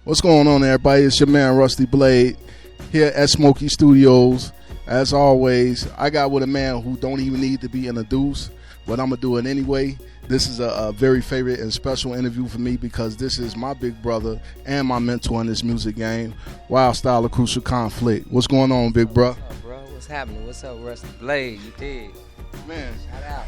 What's going on, everybody? It's your man Rusty Blade here at Smokey Studios. As always, I got with a man who don't even need to be introduced, but I'm gonna do it anyway. This is a very favorite and special interview for me because this is my big brother and my mentor in this music game, Wildstyle, A Crucial Conflict. What's going on, big bro? What's up, bro? What's happening? What's up, Rusty Blade? You did. Man, Shout out.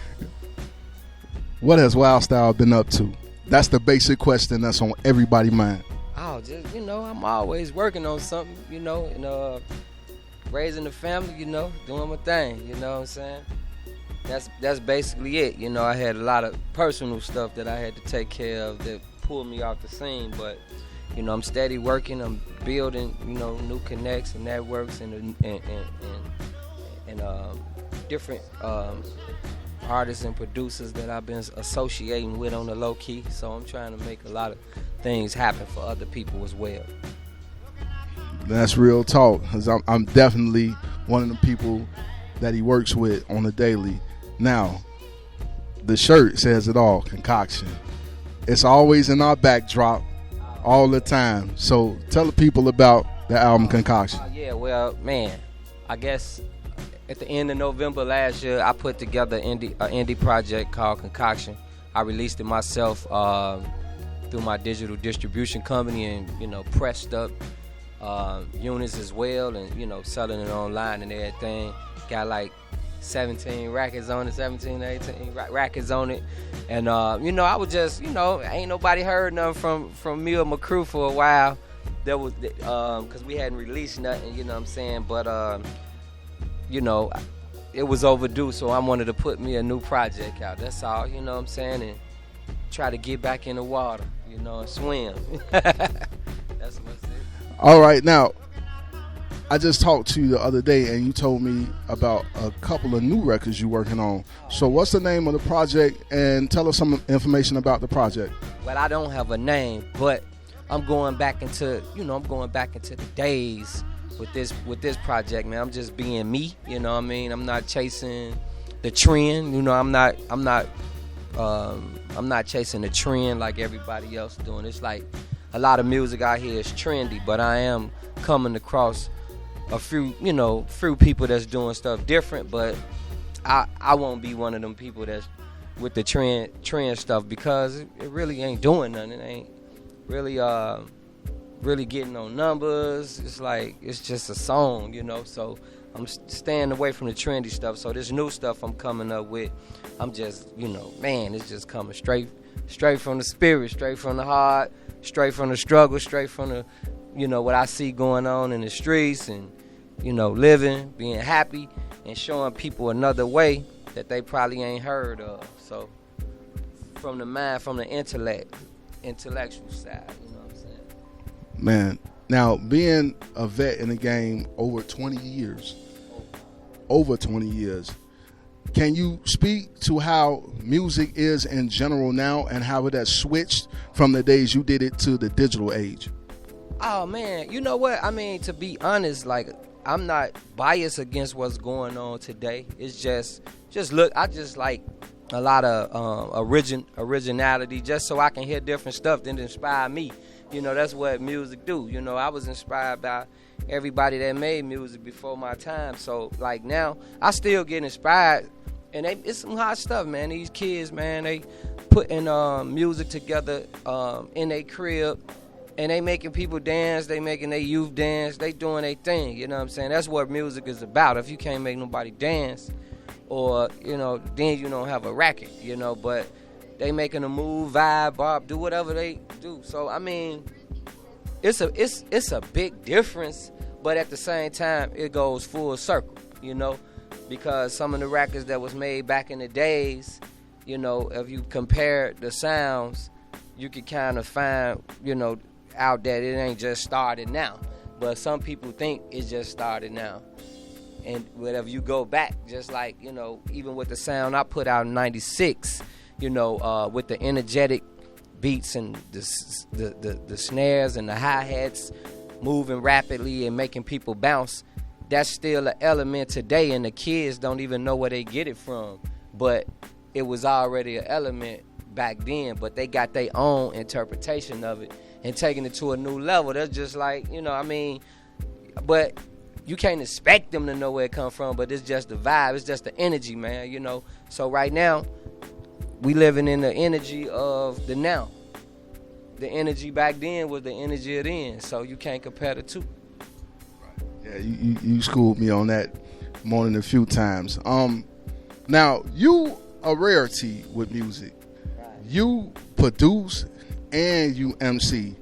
what has Wildstyle been up to? That's the basic question that's on everybody's mind. Oh, just, I'm always working on something, and raising the family, doing my thing, you know what I'm saying? That's basically it. I had a lot of personal stuff that I had to take care of that pulled me off the scene, but I'm steady working. I'm building, new connects and networks and different artists and producers that I've been associating with on the low key. So I'm trying to make a lot of things happen for other people as well. That's real talk, because I'm definitely one of the people that he works with on a daily. Now, the shirt says it all, Concoction. It's always in our backdrop all the time. So tell the people about the album Concoction. Yeah, well, man, I guess at the end of November last year, I put together an indie project called Concoction. I released it myself through my digital distribution company and, pressed up units as well and, selling it online and everything. Got like 17 records on it, 17, 18 records on it. And, I was just, ain't nobody heard nothing from me or my crew for a while. That was, because we hadn't released nothing, you know what I'm saying? But, it was overdue, so I wanted to put me a new project out. That's all, you know what I'm saying? And try to get back in the water, and swim. That's what's it. All right, now, I just talked to you the other day, and you told me about a couple of new records you're working on. So what's the name of the project, and tell us some information about the project. Well, I don't have a name, but I'm going back into the days with this project, man. I'm just being me, you know what I mean? I'm not chasing the trend, I'm not chasing the trend like everybody else doing. It's like a lot of music out here is trendy, but I am coming across a few people that's doing stuff different, but I won't be one of them people that's with the trend stuff because it really ain't doing nothing. It ain't really getting on numbers. It's like it's just a song, so I'm staying away from the trendy stuff. So this new stuff I'm coming up with, I'm just, it's just coming straight from the spirit, straight from the heart, straight from the struggle, straight from the, what I see going on in the streets and, living, being happy and showing people another way that they probably ain't heard of. So from the mind, from the intellectual side, what I'm saying? Man, now being a vet in the game over 20 years, can you speak to how music is in general now and how it has switched from the days you did it to the digital age? Oh, man, you know what? I mean, to be honest, like, I'm not biased against what's going on today. It's just look, I just like a lot of originality just so I can hear different stuff that inspire me. That's what music do. I was inspired by everybody that made music before my time. So, like, now, I still get inspired. And it's some hot stuff, man. These kids, man, they putting music together in their crib. And they making people dance. They making their youth dance. They doing their thing. You know what I'm saying? That's what music is about. If you can't make nobody dance or, then you don't have a record, But they making a move, vibe, bop, do whatever they do. So, I mean, it's a big difference, but at the same time, it goes full circle, because some of the records that was made back in the days, if you compare the sounds, you could kind of find, out that it ain't just started now. But some people think it just started now. And whatever you go back, just like, even with the sound I put out in 96, with the energetic beats and the snares and the hi-hats moving rapidly and making people bounce, that's still an element today, and the kids don't even know where they get it from. But it was already an element back then, but they got their own interpretation of it. and taking it to a new level. That's just like, you know, I mean, but you can't expect them to know where it come from, but it's just the vibe. It's just the energy, man, you know. So right now, we living in the energy of the now. The energy back then was the energy of then, so you can't compare the two. Yeah, you schooled me on that more than a few times. Now, you a rarity with music. Right. You produce and you MC,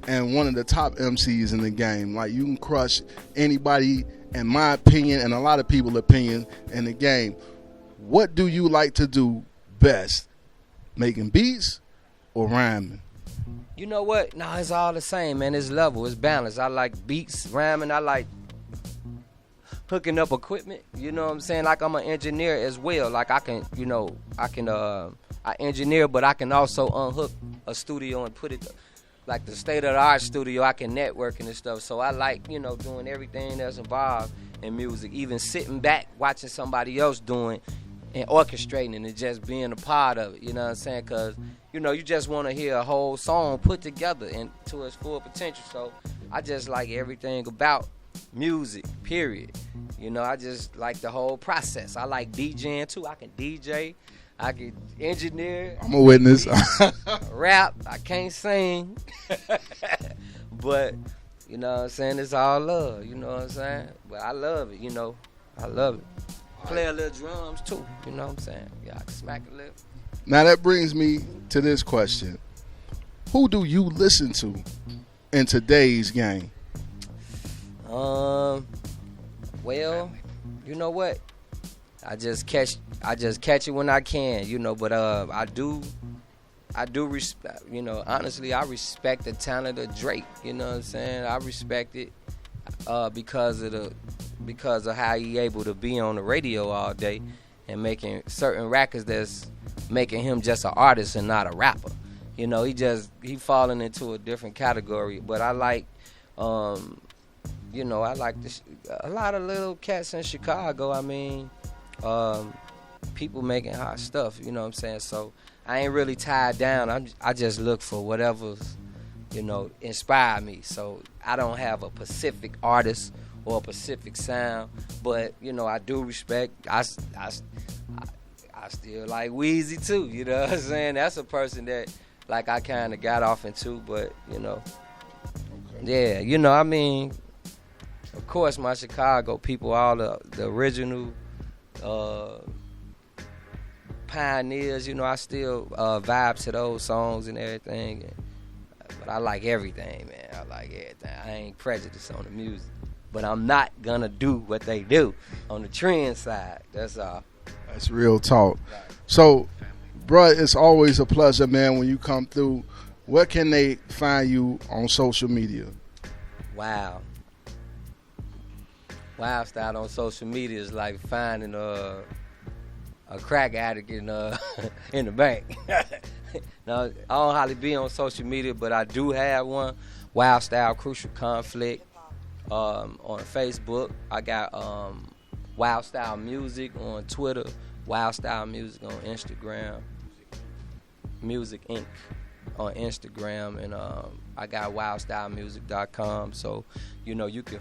and one of the top MCs in the game. Like, you can crush anybody, in my opinion, and a lot of people's opinion in the game. What do you like to do best? Making beats or rhyming? You know what? No, it's all the same, man. It's level, it's balance. I like beats, rhyming. I like hooking up equipment. You know what I'm saying? Like, I'm an engineer as well. Like, I can, you know, I engineer, but I can also unhook a studio and put it, like the state-of-the-art studio. I can network and stuff. So I like, you know, doing everything that's involved in music. Even sitting back, watching somebody else doing and orchestrating and just being a part of it. You know what I'm saying? Because, you know, you just want to hear a whole song put together and to its full potential. So I just like everything about music, period. You know, I just like the whole process. I like DJing too. I can DJ, I can engineer. I'm a witness. Rap, I can't sing. But, you know what I'm saying, it's all love, you know what I'm saying? But I love it, you know. I love it. Play a little drums too, you know what I'm saying? Yeah, I can smack a little. Now that brings me to this question. Who do you listen to in today's game? Well, you know what? I just catch it when I can, you know, but I do respect, you know, honestly, I respect the talent of Drake, you know what I'm saying? I respect it because of how he able to be on the radio all day and making certain records that's making him just an artist and not a rapper. You know, he falling into a different category. But I like, you know, I like a lot of little cats in Chicago. I mean, people making hot stuff, you know what I'm saying? So I ain't really tied down. I just look for whatever's, you know, inspire me. So I don't have a specific artist or a specific sound, but, you know, I do respect. I still like Weezy too, you know what I'm saying? That's a person that, like, I kind of got off into, but, you know, yeah, you know, I mean, of course, my Chicago people, all the original pioneers, you know, I still vibe to those songs and everything. But I like everything, man. I like everything. I ain't prejudiced on the music. But I'm not going to do what they do on the trend side. That's all. That's real talk. Right. So, bruh, it's always a pleasure, man, when you come through. Where can they find you on social media? Wow. Wildstyle on social media is like finding a crack addict in in the bank. Now, I don't hardly be on social media, but I do have one, Wildstyle Crucial Conflict, on Facebook. I got Wildstyle Music on Twitter, Wildstyle Music on Instagram, Music Inc. on Instagram, and I got wildstylemusic.com. So, you know, you can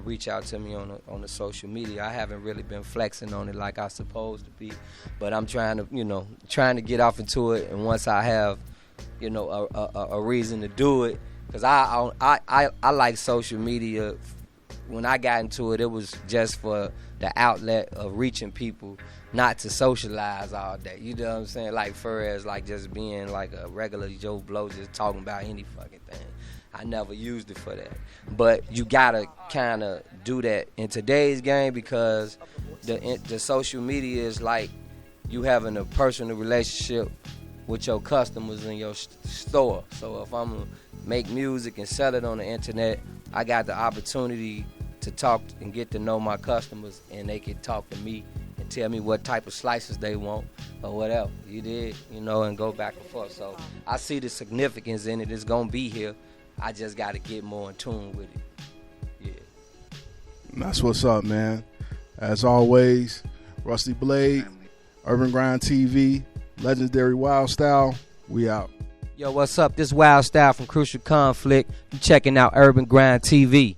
reach out to me on the social media. I haven't really been flexing on it like I supposed to be, but I'm trying to get off into it. And once I have, you know, a reason to do it, because I like social media. When I got into it, it was just for the outlet of reaching people, not to socialize all day. You know what I'm saying? Like, for as like just being like a regular Joe Blow, just talking about any fucking thing. I never used it for that. But you gotta kind of do that in today's game, because the social media is like you having a personal relationship with your customers in your store. So if I'm gonna make music and sell it on the internet, I got the opportunity to talk and get to know my customers, and they can talk to me and tell me what type of slices they want or whatever. You did, you know, and go back and forth. So I see the significance in it. It's gonna be here. I just got to get more in tune with it. Yeah. That's what's up, man. As always, Rusty Blade, UrbanGrindTV, Legendary Wildstyle. We out. Yo, what's up? This Wildstyle from Crucial Conflict. You checking out Urban Grind TV.